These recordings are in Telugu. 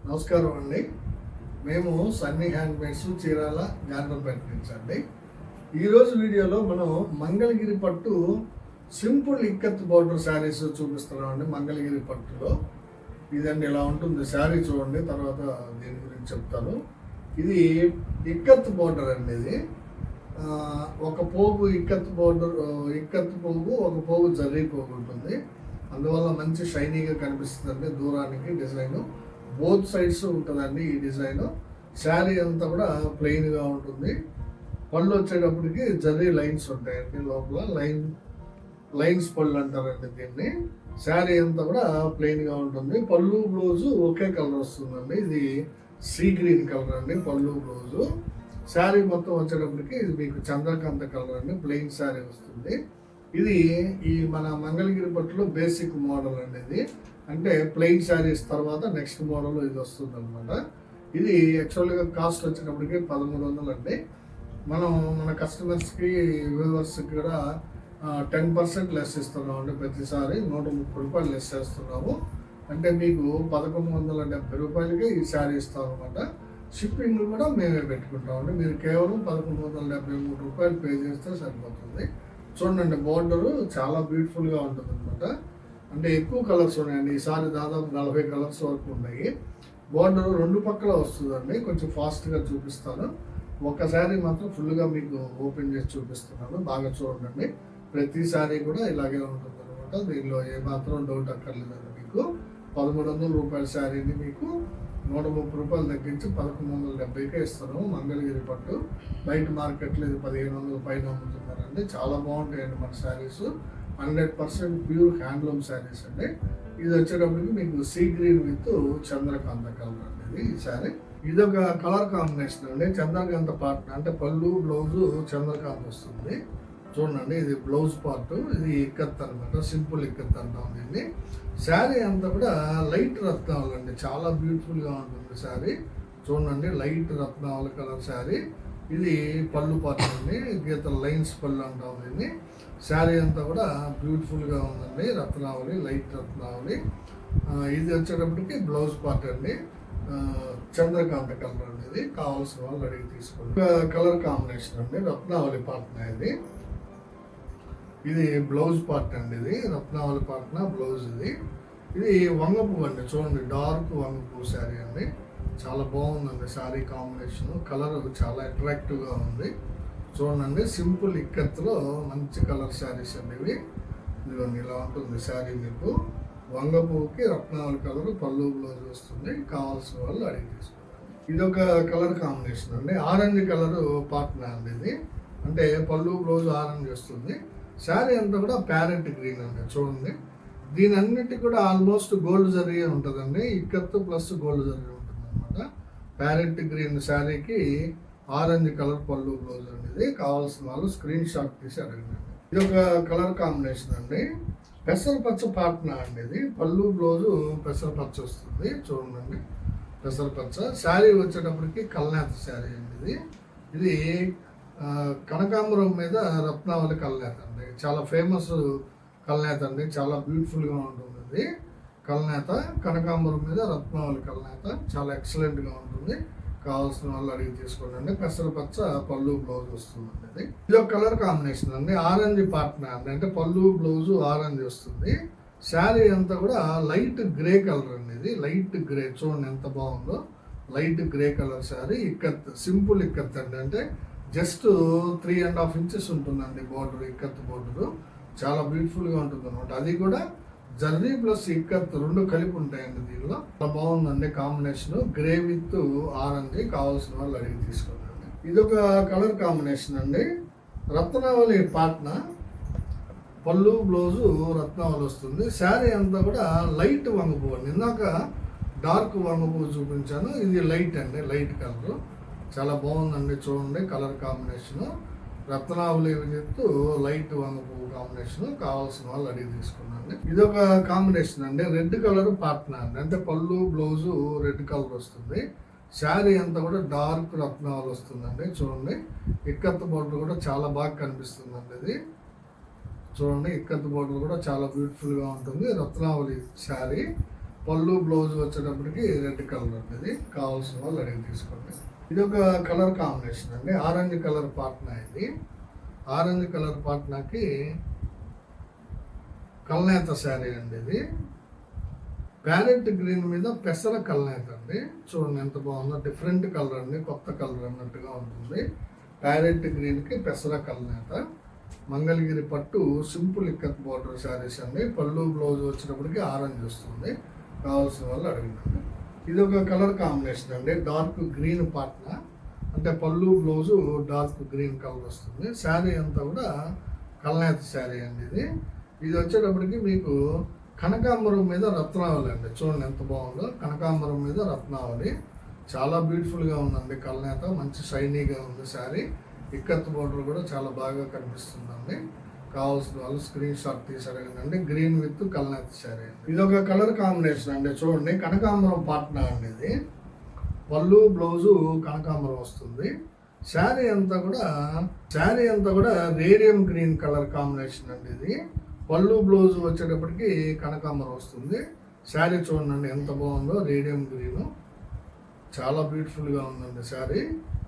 నమస్కారం అండి. మేము సన్నీ హ్యాండ్మేడ్స్ చీరాల గాంధంపేట నుంచి అండి. ఈరోజు వీడియోలో మనం మంగళగిరి పట్టు సింపుల్ ఇక్కత్ బోర్డర్ శారీస్ చూపిస్తున్నామండి. మంగళగిరి పట్టులో ఇదండి ఇలా ఉంటుంది శారీ, చూడండి. తర్వాత దీని గురించి చెప్తాను. ఇది ఇక్కత్ బోర్డర్ అండి. ఇది ఒక పోగు ఇక్కత్ బోర్డర్, ఇక్కత్ పోగు, ఒక పోగు జర్రీ పోగు ఉంటుంది. అందువల్ల మంచి షైనీగా కనిపిస్తుందండి. దూరానికి డిజైన్ బోత్ సైడ్స్ ఉంటుందండి ఈ డిజైన్. శారీ అంతా కూడా ప్లెయిన్గా ఉంటుంది. పళ్ళు వచ్చేటప్పటికి జర్రీ లైన్స్ ఉంటాయండి. లోపల లైన్స్ పళ్ళు అంటారండి దీన్ని. శారీ అంతా కూడా ప్లెయిన్గా ఉంటుంది. పళ్ళు బ్లౌజు ఒకే కలర్ వస్తుందండి. ఇది సీ గ్రీన్ కలర్ అండి పళ్ళు బ్లౌజు. శారీ మొత్తం వచ్చేటప్పటికి ఇది మీకు చంద్రకాంత కలర్ అండి. ప్లెయిన్ శారీ వస్తుంది. ఇది ఈ మన మంగళగిరి పట్టులో బేసిక్ మోడల్ అండి. ఇది అంటే ప్లెయిన్ శారీస్ తర్వాత నెక్స్ట్ మోడల్ ఇది వస్తుంది అనమాట. ఇది యాక్చువల్గా కాస్ట్ వచ్చేటప్పటికి 1300 అండి. మనం మన కస్టమర్స్కి, వ్యూవర్స్కి కూడా 10% లెస్ ఇస్తున్నాం అండి. ప్రతిసారి 130 రూపాయలు లెస్ చేస్తున్నాము. అంటే మీకు 1170 రూపాయలకి ఈ శారీ ఇస్తాం అనమాట. షిప్పింగ్ కూడా మేమే పెట్టుకుంటామండి. మీరు కేవలం 1173 రూపాయలు పే చేస్తే సరిపోతుంది. చూడండి, బోర్డరు చాలా బ్యూటిఫుల్గా ఉంటుంది అనమాట. అంటే ఎక్కువ కలర్స్ ఉన్నాయండి. ఈసారి దాదాపు 40 కలర్స్ వరకు ఉన్నాయి. బోర్డర్ రెండు పక్కల వస్తుందండి. కొంచెం ఫాస్ట్గా చూపిస్తాను. ఒక శారీ మాత్రం ఫుల్గా మీకు ఓపెన్ చేసి చూపిస్తున్నాను. బాగా చూడండి. ప్రతి శారీ కూడా ఇలాగే ఉంటుంది అనమాట. దీనిలో ఏమాత్రం డౌట్ అక్కర్లేదండి. మీకు 1300 రూపాయల శారీని మీకు 130 రూపాయలు తగ్గించి 1170కే ఇస్తున్నాము. మంగళగిరి పట్టు బయట మార్కెట్లో ఇది 1500 పైన అమ్ముతున్నారండి. చాలా బాగుంటాయండి మన శారీస్. 100% ప్యూర్ హ్యాండ్లూమ్ శారీస్ అండి. ఇది వచ్చేటప్పటికి మీకు sea green with Chandrakanta colour అండి. ఈ శారీ ఇదొక కలర్ కాంబినేషన్ అండి. చంద్రకాంత పార్ట్ అంటే పళ్ళు బ్లౌజు చంద్రకాంత వస్తుంది. చూడండి, ఇది బ్లౌజ్ పార్ట్. ఇది ఇక్కత్ అనమాట. సింపుల్ ఇక్కత్ అంటాం దీన్ని. శారీ అంతా కూడా లైట్ రత్నావళి అండి. చాలా బ్యూటిఫుల్గా ఉంటుంది శారీ. చూడండి, లైట్ రత్నావళి కలర్ శారీ. ఇది పళ్ళు పార్ట్ అండి. గీతల లైన్స్ పళ్ళు అంటాం దీన్ని. శారీ అంతా కూడా బ్యూటిఫుల్గా ఉందండి. రత్నావళి, లైట్ రత్నావళి. ఇది వచ్చేటప్పటికి బ్లౌజ్ పార్ట్ అండి. చంద్రకాంత కలర్ అండి. ఇది కావాల్సిన వాళ్ళు అడిగి తీసుకోండి. కలర్ కాంబినేషన్ అండి. రత్నావళి పార్ట్న ఇది బ్లౌజ్ పార్ట్ అండి. ఇది రత్నావళి పార్ట్న బ్లౌజ్. ఇది వంగపు అండి. చూడండి, డార్క్ వంగపు శారీ అండి. చాలా బాగుందండి శారీ కాంబినేషన్. కలర్ చాలా అట్రాక్టివ్గా ఉంది. చూడండి, సింపుల్ ఇక్కత్లో మంచి కలర్ శారీస్ అండి ఇవి. ఇదిగోండి, ఇలా ఉంటుంది శారీ. మీకు వంగపుకి రత్నావళి కలర్, పళ్ళు బ్లౌజ్ వస్తుంది. కావాల్సిన వాళ్ళు అడిగి తీసుకుంటారు. ఇదొక కలర్ కాంబినేషన్ అండి. ఆరెంజ్ కలర్ పార్ట్నర్ అండి ఇది. అంటే పళ్ళు బ్లౌజ్ ఆరెంజ్ వస్తుంది. శారీ అంతా కూడా ప్యారెట్ గ్రీన్ అండి. చూడండి, దీని అన్నిటికీ కూడా ఆల్మోస్ట్ గోల్డ్ జరీ ఉంటుందండి. ఇక్కత్ ప్లస్ గోల్డ్ జరీ ఉంటుంది అనమాట. ప్యారెట్ గ్రీన్ శారీకి ఆరెంజ్ కలర్ పళ్ళు బ్లౌజ్ అండి. ఇది కావాల్సిన వాళ్ళు స్క్రీన్ షాట్ తీసి అడగండి. ఇది ఒక కలర్ కాంబినేషన్ అండి. పెసరపచ్చ పాట్నా అండి. ఇది పళ్ళు బ్లౌజు పెసరపచ్చ వస్తుంది. చూడండి, పెసరపచ్చ శారీ వచ్చేటప్పటికి కల్నేత శారీ అండి. ఇది కనకాంబరం మీద రత్నావళి కల్నేత అండి. చాలా ఫేమస్ కల్నేత అండి. చాలా బ్యూటిఫుల్గా ఉంటుంది ఇది. కల్నేత కనకాంబరం మీద రత్నావళి కల్నేత చాలా ఎక్సలెంట్గా ఉంటుంది. కావాల్సిన వాళ్ళు అడిగి తీసుకోండి. పెసరపచ్చ పళ్ళు బ్లౌజ్ వస్తుందండి. ఇది ఒక కలర్ కాంబినేషన్ అండి. ఆరెంజ్ పార్ట్నర్ అండి. అంటే పళ్ళు బ్లౌజ్ ఆరెంజ్ వస్తుంది. శారీ అంతా కూడా లైట్ గ్రే కలర్ అండి. ఇది లైట్ గ్రే. చూడండి ఎంత బాగుందో. Light grey colour sari. Ikat, simple ikat అండి. అంటే జస్ట్ 3.5 ఇంచెస్ ఉంటుందండి బోర్డర్. ఇక్కత్ బోర్డరు చాలా బ్యూటిఫుల్గా ఉంటుంది అనమాట. అది కూడా జర్రీ ప్లస్ ఇక్కత్ రెండు కలిపి ఉంటాయండి దీనిలో. చాలా బాగుందండి కాంబినేషన్. Grey with orange. కావాల్సిన వాళ్ళు అడిగి తీసుకోండి. ఇదొక కలర్ కాంబినేషన్ అండి. రత్నావళి పాట్న పళ్ళు బ్లౌజు రత్నావళి వస్తుంది. శారీ అంతా కూడా లైట్ వంగపు అండి. ఇందాక డార్క్ వంగపు చూపించాను. ఇది లైట్ అండి, లైట్ కలర్. చాలా బాగుందండి. చూడండి, కలర్ కాంబినేషన్ రత్నావళి విత్ లైట్ వంగపు కాంబినేషన్. కావాల్సిన వాళ్ళు అడిగి తీసుకున్నాండి. ఇదొక కాంబినేషన్ అండి. రెడ్ కలర్ పార్ట్నర్ అండి. అంటే పళ్ళు బ్లౌజు రెడ్ కలర్ వస్తుంది. శారీ అంతా కూడా డార్క్ రత్నావళి వస్తుందండి. చూడండి, ఇక్కత్ బోర్డర్ కూడా చాలా బాగా కనిపిస్తుందండి. ఇది చూడండి, ఇక్కత్ బోర్డర్ కూడా చాలా బ్యూటిఫుల్గా ఉంటుంది. రత్నావళి శారీ పళ్ళు బ్లౌజ్ వచ్చేటప్పటికి రెడ్ కలర్ అండి. కావాల్సిన వాళ్ళు అడిగి తీసుకోండి. ఇది ఒక కలర్ కాంబినేషన్ అండి. ఆరెంజ్ కలర్ పాట్నా ఇది. ఆరెంజ్ కలర్ పాట్నాకి కల్నేత శారీ అండి ఇది. ప్యారెట్ గ్రీన్ మీద పెసర కల్నేత అండి. చూడండి ఎంత బాగుందో, డిఫరెంట్ కలర్ అండి, కొత్త కలర్ అన్నట్టుగా ఉంటుంది. ప్యారెట్ గ్రీన్కి పెసర కల్నేత. మంగళగిరి పట్టు సింపుల్ ఇక్కత్ బోర్డర్ శారీస్ అండి. పళ్ళు బ్లౌజ్ వచ్చినప్పటికి ఆరెంజ్ వస్తుంది. కావాల్సిన వాళ్ళు అడిగిందండి. ఇది ఒక కలర్ కాంబినేషన్ అండి. డార్క్ గ్రీన్ పాట్నా అంటే పళ్ళు బ్లౌజు డార్క్ గ్రీన్ కలర్ వస్తుంది. శారీ అంతా కూడా కల్నేత శారీ అండి ఇది. ఇది వచ్చేటప్పటికి మీకు కనకాంబరం మీద రత్నావళి అండి. చూడండి ఎంత బాగుందో, కనకాంబరం మీద రత్నావళి. చాలా బ్యూటిఫుల్గా ఉందండి. కల్నేత మంచి షైనీగా ఉంది శారీ. ఇక్కత్ బోర్డర్ కూడా చాలా బాగా కనిపిస్తుందండి. కావాల్సిన వాళ్ళు స్క్రీన్ షాట్ తీసి అడగండి. గ్రీన్ విత్ కల్నేత శారీ అండి. ఇది ఒక కలర్ కాంబినేషన్ అండి. చూడండి కనకాంబరం పాట్నా అండి ఇది. పళ్ళు బ్లౌజు కనకాంబరం వస్తుంది. శారీ అంతా కూడా రేడియం గ్రీన్ కలర్ కాంబినేషన్ అండి ఇది. పళ్ళు బ్లౌజ్ వచ్చేటప్పటికి కనకాంబరం వస్తుంది. శారీ చూడండి ఎంత బాగుందో, రేడియం గ్రీన్ చాలా బ్యూటిఫుల్గా ఉందండి శారీ.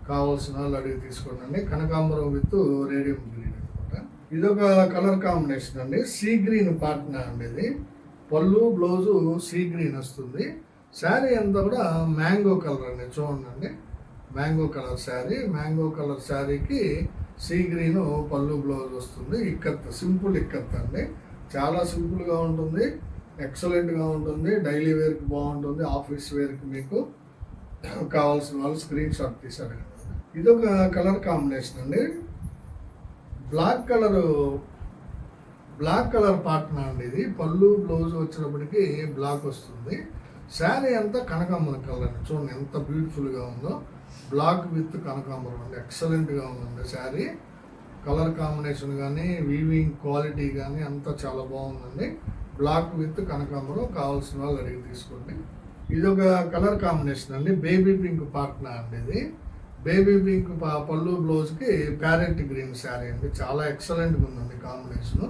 కావాల్సిన వాళ్ళు అడిగి తీసుకోండి. కనకాంబరం విత్ రేడియం గ్రీన్ అనమాట. ఇదొక కలర్ కాంబినేషన్ అండి. సీ గ్రీన్ పాట్నా అండి ఇది. పళ్ళు బ్లౌజు సీ గ్రీన్ వస్తుంది. శారీ అంతా కూడా మ్యాంగో కలర్ అండి. చూడండి mango colour sari. Mango colour శారీకి సీ గ్రీన్ పళ్ళు బ్లౌజ్ వస్తుంది. ఇక్కత్ సింపుల్ ఇక్కత్ అండి. చాలా సింపుల్గా ఉంటుంది, ఎక్సలెంట్గా ఉంటుంది. డైలీ వేర్కి బాగుంటుంది, ఆఫీస్ వేర్కి మీకు కావాల్సిన వాళ్ళు స్క్రీన్ షాట్ తీసారు. ఇదొక కలర్ కాంబినేషన్ అండి. బ్లాక్ కలర్ పాట్నా అండి ఇది. పళ్ళు బ్లౌజ్ వచ్చినప్పటికీ బ్లాక్ వస్తుంది. శారీ అంతా కనకాంబరం కలర్ అండి. చూడండి ఎంత బ్యూటిఫుల్గా ఉందో. బ్లాక్ విత్ కనకాంబరం అండి. ఎక్సలెంట్గా ఉందండి శారీ. కలర్ కాంబినేషన్ కానీ వీవింగ్ క్వాలిటీ కానీ అంతా చాలా బాగుందండి. బ్లాక్ విత్ కనకాంబరం. కావాల్సిన వాళ్ళు అడిగి తీసుకోండి. ఇది ఒక కలర్ కాంబినేషన్ అండి. బేబీ పింక్ పాట్నా అండి ఇది. బేబీ పింక్ పళ్ళు బ్లౌజ్కి ప్యారెట్ గ్రీన్ శారీ అండి. చాలా ఎక్సలెంట్గా ఉందండి కాంబినేషను.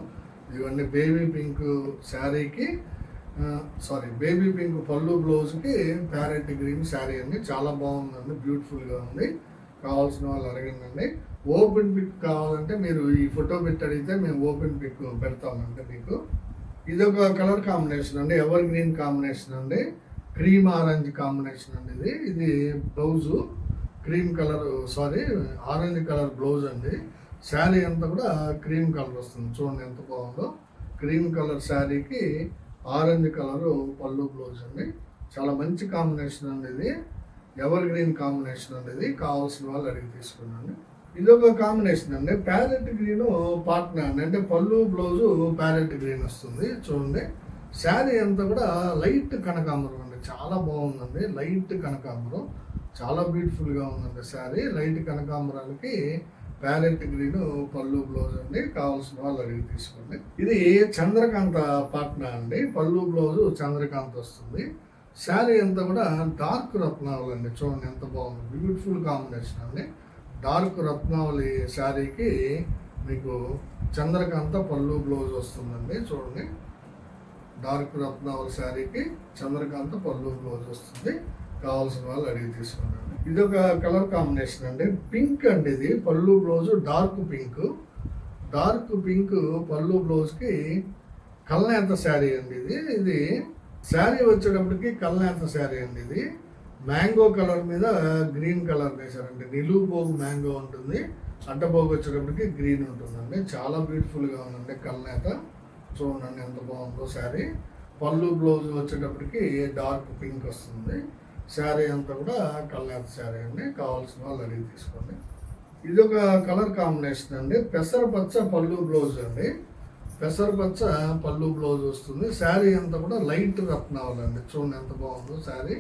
ఇవన్నీ బేబీ పింక్ శారీకి బేబీ పింక్ పళ్ళు బ్లౌజ్కి ప్యారెట్ గ్రీన్ శారీ అండి. చాలా బాగుందండి, బ్యూటిఫుల్గా ఉంది. కావాల్సిన వాళ్ళు అడగండి. ఓపెన్ పిక్ కావాలంటే మీరు ఈ ఫోటో పెట్టి అడిగితే మేము ఓపెన్ పిక్ పెడతామంటే మీకు. ఇది ఒక కలర్ కాంబినేషన్ అండి. ఎవర్ గ్రీన్ కాంబినేషన్ అండి. క్రీమ్ ఆరెంజ్ కాంబినేషన్ అండి ఇది బ్లౌజు. ఆరెంజ్ కలర్ బ్లౌజ్ అండి. శారీ అంతా కూడా క్రీమ్ కలర్ వస్తుంది. చూడండి ఎంత బాగుందో. క్రీమ్ కలర్ శారీకి ఆరెంజ్ కలర్ పళ్ళు బ్లౌజ్ అండి. చాలా మంచి కాంబినేషన్ అండి ఇది. ఎవర్ గ్రీన్ కాంబినేషన్ అండి ఇది. కావాల్సిన వాళ్ళు అడిగి తీసుకున్నాను. ఇది ఒక కాంబినేషన్ అండి. ప్యారెట్ గ్రీన్ పాట్నా అండి. అంటే పళ్ళు బ్లౌజు ప్యారెట్ గ్రీన్ వస్తుంది. చూడండి శారీ అంతా కూడా లైట్ కనకాంబరం అండి. చాలా బాగుందండి. లైట్ కనకాంబరం చాలా బ్యూటిఫుల్గా ఉందండి శారీ. లైట్ కనకాంబరాలకి ప్యారెట్ గ్రీన్ పళ్ళు బ్లౌజ్ అండి. కావాల్సిన వాళ్ళు అడిగి తీసుకోండి. ఇది చంద్రకాంత పాట్నా అండి. పళ్ళు బ్లౌజ్ చంద్రకాంత్ వస్తుంది. శారీ అంతా కూడా డార్క్ రత్నావళి అండి. చూడండి ఎంత బాగుంది, బ్యూటిఫుల్ కాంబినేషన్ అండి. డార్క్ రత్నావళి శారీకి మీకు చంద్రకాంత పళ్ళు బ్లౌజ్ వస్తుందండి. చూడండి డార్క్ రత్నావళి శారీకి చంద్రకాంత పళ్ళు బ్లౌజ్ వస్తుంది. కావాల్సిన వాళ్ళు అడిగి తీసుకున్నాను. ఇది ఒక కలర్ కాంబినేషన్ అండి. పింక్ అండి ఇది. పళ్ళు బ్లౌజ్ డార్క్ పింక్ పళ్ళు బ్లౌజ్కి కల్నేత శారీ అండి ఇది శారీ వచ్చేటప్పటికి కల్నేత శారీ అండి ఇది. మ్యాంగో కలర్ మీద గ్రీన్ కలర్ వేశారండి. నిలువు పోగు మ్యాంగో ఉంటుంది, అడ్డపోగు వచ్చేటప్పటికి గ్రీన్ ఉంటుందండి. చాలా బ్యూటిఫుల్గా ఉందండి కల్నేత. చూడండి ఎంత బాగుందో శారీ. పళ్ళు బ్లౌజ్ వచ్చేటప్పటికి డార్క్ పింక్ వస్తుంది. శారీ అంతా కూడా కల్నేత శారీ అండి. కావాల్సిన వాళ్ళు అడిగి తీసుకోండి. ఇది ఒక కలర్ కాంబినేషన్ అండి. పెసరపచ్చ పళ్ళు బ్లౌజ్ అండి. పెసరపచ్చ పళ్ళు బ్లౌజ్ వస్తుంది. శారీ అంతా కూడా లైట్ రత్నావళి అండి. చూడండి ఎంత బాగుందో శారీ.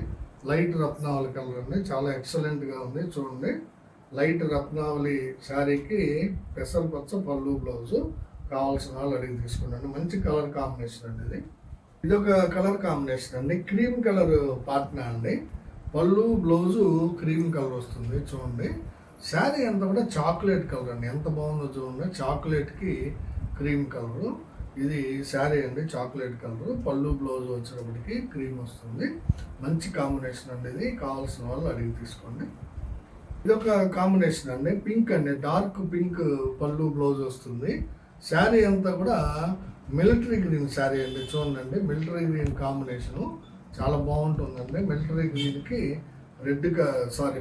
లైట్ రత్నావళి కలర్ అండి. చాలా ఎక్సలెంట్గా ఉంది. చూడండి లైట్ రత్నావళి శారీకి పెసరపచ్చ పళ్ళు బ్లౌజు. కావాల్సిన వాళ్ళు అడిగి తీసుకున్నాను. మంచి కలర్ కాంబినేషన్ అండి ఇది ఒక కలర్ కాంబినేషన్ అండి. క్రీమ్ కలర్ పాట్నా అండి. పళ్ళు బ్లౌజు క్రీమ్ కలర్ వస్తుంది. చూడండి శారీ అంతా కూడా చాక్లెట్ కలర్ అండి. ఎంత బాగుందో చూడండి. చాక్లెట్కి క్రీమ్ కలరు. ఇది శారీ అండి, చాక్లెట్ కలర్. పళ్ళు బ్లౌజ్ వచ్చేటప్పటికి క్రీమ్ వస్తుంది. మంచి కాంబినేషన్ అండి ఇది. కావాల్సిన వాళ్ళు అడిగి తీసుకోండి. ఇది ఒక కాంబినేషన్ అండి, పింక్ అండి, డార్క్ పింక్ పళ్ళు బ్లౌజ్ వస్తుంది. శారీ అంతా కూడా మిలిటరీ గ్రీన్ శారీ అండి. చూడండి, మిలిటరీ గ్రీన్ కాంబినేషను చాలా బాగుంటుందండి. మిలిటరీ గ్రీన్కి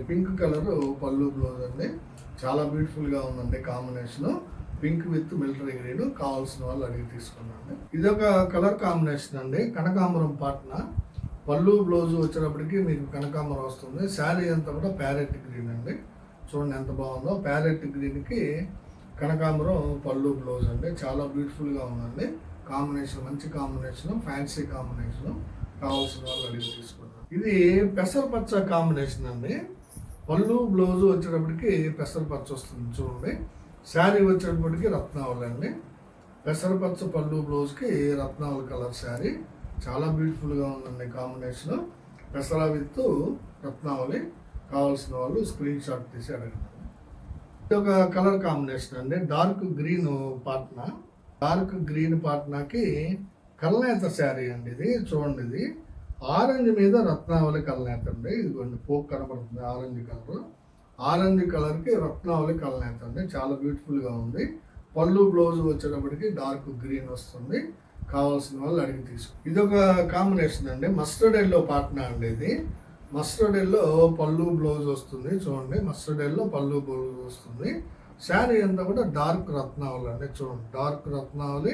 పింక్ కలర్ పళ్ళు బ్లౌజ్ అండి. చాలా బ్యూటిఫుల్గా ఉందండి combination. Pink with military green. కావాల్సిన వాళ్ళు అడిగి తీసుకున్నాండి. ఇది ఒక కలర్ కాంబినేషన్ అండి, కనకాంబరం పాట్న. పళ్ళు బ్లౌజ్ వచ్చేటప్పటికి మీకు కనకాంబరం వస్తుంది. శారీ అంతా కూడా ప్యారెట్ గ్రీన్ అండి. చూడండి ఎంత బాగుందో. ప్యారెట్ గ్రీన్కి కనకాంబరం పళ్ళు బ్లౌజ్ అండి. చాలా బ్యూటిఫుల్గా ఉందండి కాంబినేషన్. మంచి కాంబినేషన్, ఫ్యాన్సీ కాంబినేషన్. కావాల్సిన వాళ్ళు అడిగి తీసుకున్నాం. ఇది పెసరపచ్చ కాంబినేషన్ అండి. పళ్ళు బ్లౌజ్ వచ్చేటప్పటికి పెసరపచ్చ వస్తుంది. చూడండి, శారీ వచ్చేటప్పటికి రత్నావళి అండి. పెసరపచ్చ పళ్ళు బ్లౌజ్కి రత్నావళి కలర్ శారీ. చాలా బ్యూటిఫుల్గా ఉందండి కాంబినేషన్. పెసర విత్ రత్నావళి. కావాల్సిన వాళ్ళు స్క్రీన్ షాట్ తీసి అడగండి. ఇది ఒక కలర్ కాంబినేషన్ అండి, డార్క్ గ్రీన్ పాట్నా. డార్క్ గ్రీన్ పాట్నాకి కల్నేత శారీ అండి ఇది. చూడండి, ఇది ఆరెంజ్ మీద రత్నావళి కల్నేత అండి. ఇదిగోండి పోక్ కనబడుతుంది, ఆరెంజ్ కలర్. ఆరెంజ్ కలర్కి రత్నావళి కల్నేత అండి. చాలా బ్యూటిఫుల్గా ఉంది. పళ్ళు బ్లౌజ్ వచ్చేటప్పటికి డార్క్ గ్రీన్ వస్తుంది. కావాల్సిన వాళ్ళు అడిగి తీసుకో. ఇది ఒక కాంబినేషన్ అండి, మస్టర్డ్ ఎల్లో పాట్నా అండి ఇది. మస్టర్డ్ ఎల్లో పళ్ళు బ్లౌజ్ వస్తుంది. చూడండి, మస్టర్డ్ ఎల్లో పళ్ళు బ్లౌజ్ వస్తుంది. శారీ అంతా కూడా డార్క్ రత్నావళి అండి. చూడండి, డార్క్ రత్నావళి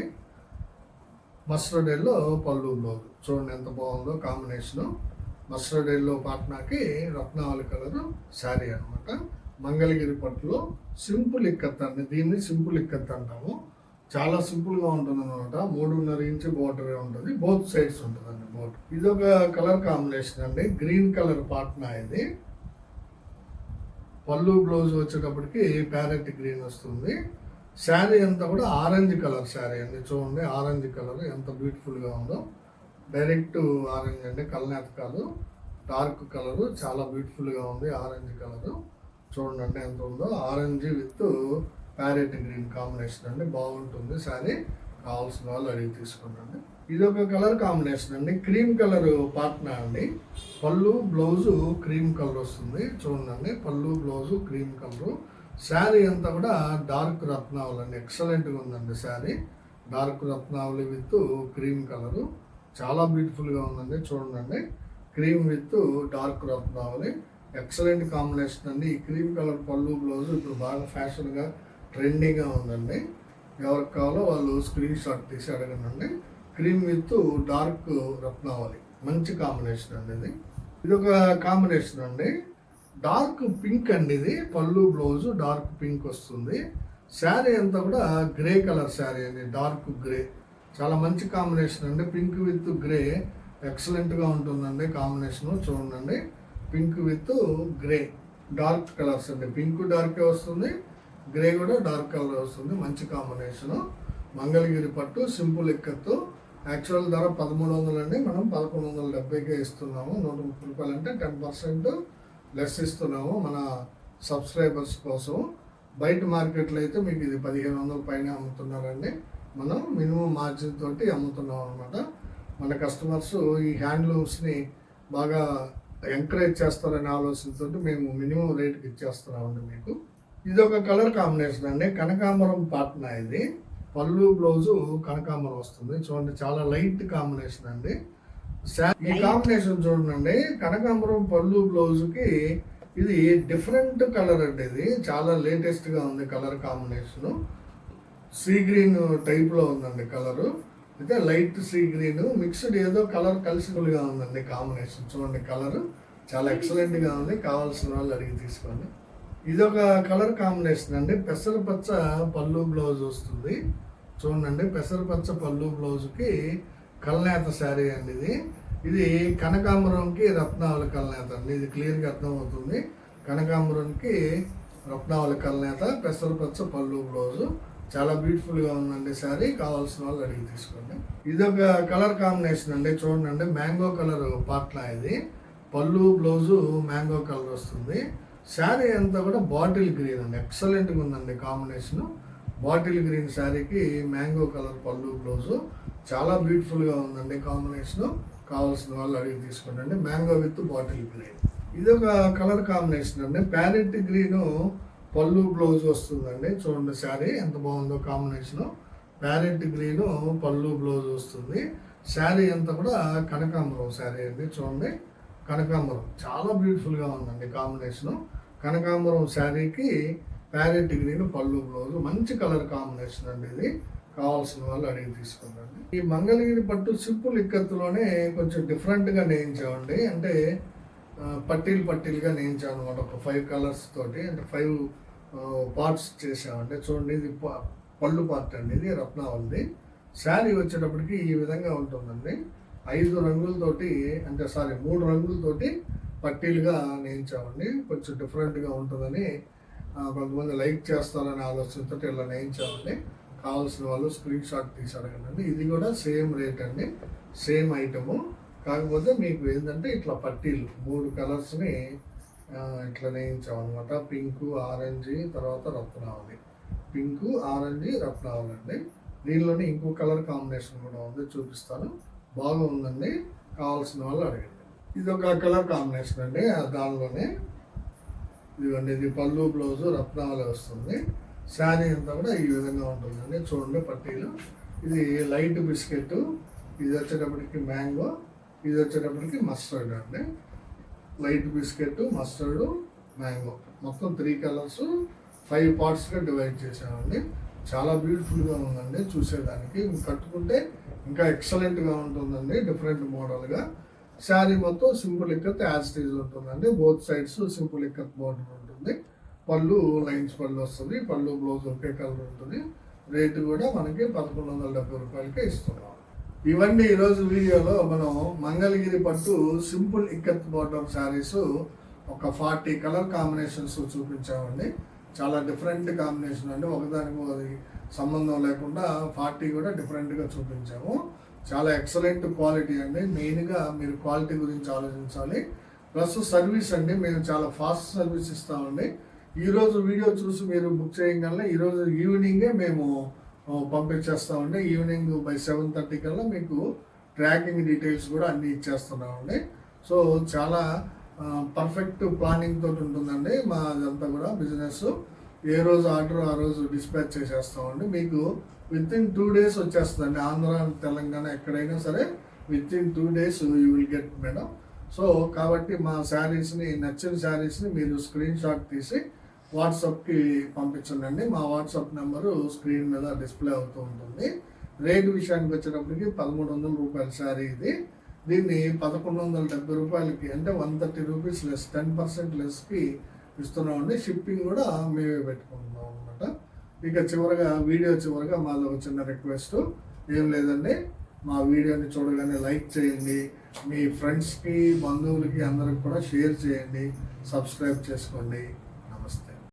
మస్టర్డ్ ఎల్లో పళ్ళు బ్లౌజ్. చూడండి ఎంత బాగుందో కాంబినేషను. మస్టర్డ్ ఎల్లో పాట్నాకి రత్నావళి కలర్ శారీ అనమాట. మంగళగిరి పట్టులో సింపుల్ ఇక్కత్ అండి. దీన్ని సింపుల్ ఇక్కత్ అంటాము. చాలా సింపుల్గా ఉంటుంది అనమాట. 3.5 ఇంచ్ బోర్డరే ఉంటుంది, బోత్ సైడ్స్ ఉంటుందండి బోర్డర్. ఇది ఒక కలర్ కాంబినేషన్ అండి, గ్రీన్ కలర్ పాట్నా ఇది. పళ్ళు బ్లౌజ్ వచ్చేటప్పటికి ప్యారెట్ గ్రీన్ వస్తుంది. శారీ అంతా కూడా ఆరెంజ్ కలర్ శారీ అండి. చూడండి, ఆరెంజ్ కలర్ ఎంత బ్యూటిఫుల్గా ఉందో. డైరెక్ట్ ఆరెంజ్ అండి, కల్నేత కాదు, డార్క్ కలరు. చాలా బ్యూటిఫుల్గా ఉంది ఆరెంజ్ కలరు. చూడండి ఎంత ఉందో. Orange with parrot green combination అండి. బాగుంటుంది శారీ. కావాల్సిన వాళ్ళు అడిగి తీసుకున్నాండి. ఇది ఒక కలర్ కాంబినేషన్ అండి, క్రీమ్ కలర్ పాట్నా అండి. పళ్ళు బ్లౌజు క్రీమ్ కలర్ వస్తుంది. చూడండి, పళ్ళు బ్లౌజు క్రీమ్ కలరు. శారీ అంతా కూడా డార్క్ రత్నావళి అండి. ఎక్సలెంట్గా ఉందండి శారీ. డార్క్ రత్నావళి విత్ క్రీమ్ కలరు. చాలా బ్యూటిఫుల్గా ఉందండి. చూడండి, క్రీమ్ విత్ డార్క్ రత్నావళి. ఎక్సలెంట్ కాంబినేషన్ అండి. ఈ క్రీమ్ కలర్ పళ్ళు బ్లౌజ్ ఇప్పుడు బాగా ఫ్యాషన్గా ట్రెండింగ్గా ఉందండి. ఎవరికి కావాలో వాళ్ళు స్క్రీన్ షాట్ తీసి అడగండి. క్రీమ్ విత్ డార్క్ రత్నావళి మంచి కాంబినేషన్ అండి ఇది. ఇది ఒక కాంబినేషన్ అండి, డార్క్ పింక్ అండి ఇది. పళ్ళు బ్లౌజ్ డార్క్ పింక్ వస్తుంది. శారీ అంతా కూడా గ్రే కలర్ శారీ అండి, డార్క్ గ్రే. చాలా మంచి కాంబినేషన్ అండి. పింక్ విత్ గ్రే ఎక్సలెంట్గా ఉంటుందండి కాంబినేషను. చూడండి, pink with grey dark colours అండి. పింక్ డార్కే వస్తుంది, గ్రే కూడా డార్క్ కలర్ వస్తుంది. మంచి కాంబినేషను. మంగళగిరి పట్టు సింపుల్ ఇక్కత్తు. యాక్చువల్ ధర 1300 అండి, మనం 1170కే ఇస్తున్నాము. 130 రూపాయలు అంటే 10% లెస్ ఇస్తున్నాము మన సబ్స్క్రైబర్స్ కోసం. బయట మార్కెట్లో అయితే మీకు ఇది 1500 పైన అమ్ముతున్నారండి. మనం మినిమం మార్జిన్ తోటి అమ్ముతున్నాం అనమాట. మన కస్టమర్స్ ఈ హ్యాండ్లూమ్స్ని బాగా ఎంకరేజ్ చేస్తారనే ఆలోచనతో మేము మినిమం రేట్కి ఇచ్చేస్తున్నామండి మీకు. ఇది ఒక కలర్ కాంబినేషన్ అండి, కనకాంబరం పాట్నా ఇది. పళ్ళు బ్లౌజు కనకాంబరం వస్తుంది. చూడండి, చాలా లైట్ కాంబినేషన్ అండి. ఈ కాంబినేషన్ చూడండి, కనకాంబరం పళ్ళు బ్లౌజ్కి ఇది డిఫరెంట్ కలర్ అండి. ఇది చాలా లేటెస్ట్గా ఉంది కలర్ కాంబినేషను. సీ గ్రీన్ టైప్లో ఉందండి కలరు. అయితే లైట్ సీ గ్రీన్ మిక్స్డ్ ఏదో కలర్ కలిసిగా ఉందండి కాంబినేషన్. చూడండి, కలర్ చాలా ఎక్సలెంట్గా ఉంది. కావాల్సిన వాళ్ళు అడిగి తీసుకోండి. ఇదొక కలర్ కాంబినేషన్ అండి, పెసరపచ్చ పళ్ళు బ్లౌజ్ వస్తుంది. చూడండి, పెసరపచ్చ పళ్ళు బ్లౌజ్కి కల్నేత శారీ అండి ఇది. ఇది కనకాంబరంకి రత్నావళి కల్నేత అండి. ఇది క్లియర్గా అర్థమవుతుంది. కనకాంబరంకి రత్నావళి కల్నేత, పెసరపచ్చ పళ్ళు బ్లౌజు. చాలా బ్యూటిఫుల్గా ఉందండి శారీ. కావాల్సిన వాళ్ళు అడిగి తీసుకోండి. ఇదొక కలర్ కాంబినేషన్ అండి. చూడండి, మ్యాంగో కలర్ పాట్నా ఇది. పళ్ళు బ్లౌజు మ్యాంగో కలర్ వస్తుంది. శారీ అంతా కూడా బాటిల్ గ్రీన్ అండి. ఎక్సలెంట్గా ఉందండి కాంబినేషను. బాటిల్ గ్రీన్ శారీకి మ్యాంగో కలర్ పళ్ళు బ్లౌజు చాలా బ్యూటిఫుల్గా ఉందండి. కాంబినేషన్ కావాల్సిన వాళ్ళు అడిగి తీసుకోండి. మ్యాంగో విత్ బాటిల్ గ్రీన్ ఇది ఒక కలర్ కాంబినేషన్ అండి. ప్యారెట్ గ్రీన్ పళ్ళు బ్లౌజ్ వస్తుందండి. చూడండి శారీ ఎంత బాగుందో కాంబినేషన్. ప్యారెట్ గ్రీన్ పళ్ళు బ్లౌజ్ వస్తుంది. శారీ అంతా కూడా కనకాంబరం శారీ అండి. చూడండి కనకాంబరం చాలా బ్యూటిఫుల్గా ఉందండి కాంబినేషన్. కనకాంబరం శారీకి ప్యారెట్ గ్రీన్ పళ్ళు బ్లౌజ్ మంచి కలర్ కాంబినేషన్ అండి. ఇది కావాల్సిన వాళ్ళు అడిగి తీసుకుందండి. ఈ మంగళగిరి పట్టు సింపుల్ ఇక్కత్తులోనే కొంచెం డిఫరెంట్గా నేయించామండి. అంటే పట్టీలుగా నేయించాం అనమాట. ఒక 5 కలర్స్ తోటి, అంటే 5 పార్ట్స్ చేసామండి. చూడండి ఇది పళ్ళు పార్ట్ అండి. ఇది రత్నావళిది. శారీ వచ్చేటప్పటికి ఈ విధంగా ఉంటుందండి. 5 రంగులతోటి, అంటే 3 రంగులతోటి పట్టీలుగా నేయించామండి. కొంచెం డిఫరెంట్గా ఉంటుందని కొంతమంది లైక్ చేస్తారనే ఆలోచనతో ఇలా నేయించామండి. కావాల్సిన వాళ్ళు స్క్రీన్ షాట్ తీసి అడగండి. ఇది కూడా సేమ్ రేట్ అండి, సేమ్ ఐటము. కాకపోతే మీకు ఏంటంటే ఇట్లా పట్టీలు 3 కలర్స్ని ఇట్లా నేయించామన్నమాట. పింకు, ఆరెంజ్, తర్వాత రత్నావళి. పింకు, ఆరెంజ్, రత్నావళి అండి. దీనిలోనే ఇంకో కలర్ కాంబినేషన్ కూడా ఉంది, చూపిస్తాను. బాగుందండి, కావాల్సిన వాళ్ళు అడగండి. ఇది ఒక కలర్ కాంబినేషన్ అండి. దానిలోనే ఇదిగోండి, ఇది పళ్ళు బ్లౌజు రత్నావళి వస్తుంది. శారీ అంతా కూడా ఈ విధంగా ఉంటుందండి. చూడండి పట్టీలు. ఇది లైట్ బిస్కెట్, ఇది వచ్చేటప్పటికి మ్యాంగో, ఇది వచ్చేటప్పటికి మస్టర్డ్ అండి. లైట్ బిస్కెట్, మస్టర్డ్, మ్యాంగో, మొత్తం 3 కలర్స్ 5 పార్ట్స్గా డివైడ్ చేసామండి. చాలా బ్యూటిఫుల్గా ఉందండి చూసేదానికి. కట్టుకుంటే ఇంకా ఎక్సలెంట్గా ఉంటుందండి, డిఫరెంట్ మోడల్గా. శారీ మొత్తం simple ikat as it is ఉంటుందండి. Both sides simple ikat border ఉంటుంది. పళ్ళు లైన్స్ పళ్ళు వస్తుంది. పళ్ళు బ్లౌజ్ ఒకే కలర్ ఉంటుంది. రేటు కూడా మనకి 1170 రూపాయలకే ఇస్తున్నాం. ఇవన్నీ ఈరోజు వీడియోలో మనం మంగళగిరి పట్టు సింపుల్ ఇక్కత్ బోర్డర్ శారీస్ ఒక 40 కలర్ కాంబినేషన్స్ చూపించామండి. చాలా డిఫరెంట్ కాంబినేషన్ అండి. ఒకదానికి అది సంబంధం లేకుండా 40 కూడా డిఫరెంట్గా చూపించాము. చాలా ఎక్సలెంట్ క్వాలిటీ అండి. మెయిన్గా మీరు క్వాలిటీ గురించి ఆలోచించాలి. ప్లస్ సర్వీస్ అండి, మేము చాలా ఫాస్ట్ సర్వీస్ ఇస్తామండి. ఈరోజు వీడియో చూసి మీరు బుక్ చేయగలనే ఈరోజు ఈవినింగే మేము పంపించేస్తామండి. ఈవినింగ్ బై 7:30 కల్లా మీకు ట్రాకింగ్ డీటెయిల్స్ కూడా అన్నీ ఇచ్చేస్తున్నామండి. సో చాలా పర్ఫెక్ట్ ప్లానింగ్ తోటి ఉంటుందండి మా అదంతా కూడా బిజినెస్. ఏ రోజు ఆర్డర్ ఆ రోజు డిస్పాచ్ చేసేస్తామండి. మీకు వితిన్ 2 days వచ్చేస్తుందండి. ఆంధ్ర, తెలంగాణ ఎక్కడైనా సరే within 2 days you will get madam. So కాబట్టి మా శారీస్ని, నచ్చిన శారీస్ని మీరు స్క్రీన్ షాట్ తీసి వాట్సాప్కి పంపించండి. మా వాట్సాప్ నెంబరు స్క్రీన్ మీద డిస్ప్లే అవుతూ ఉంటుంది. రేటు విషయానికి వచ్చేటప్పటికి 1300 రూపాయల శారీ ఇది. దీన్ని 1170 రూపాయలకి, అంటే 130 రూపీస్ లెస్, 10% లెస్కి ఇస్తున్నామండి. షిప్పింగ్ కూడా మేమే పెట్టుకుంటున్నాం అనమాట. ఇక వీడియో చివరగా మాది ఒక చిన్న రిక్వెస్ట్, ఏం లేదండి, మా వీడియోని చూడగానే లైక్ చేయండి, మీ ఫ్రెండ్స్కి, బంధువులకి అందరికి కూడా షేర్ చేయండి, సబ్స్క్రైబ్ చేసుకోండి.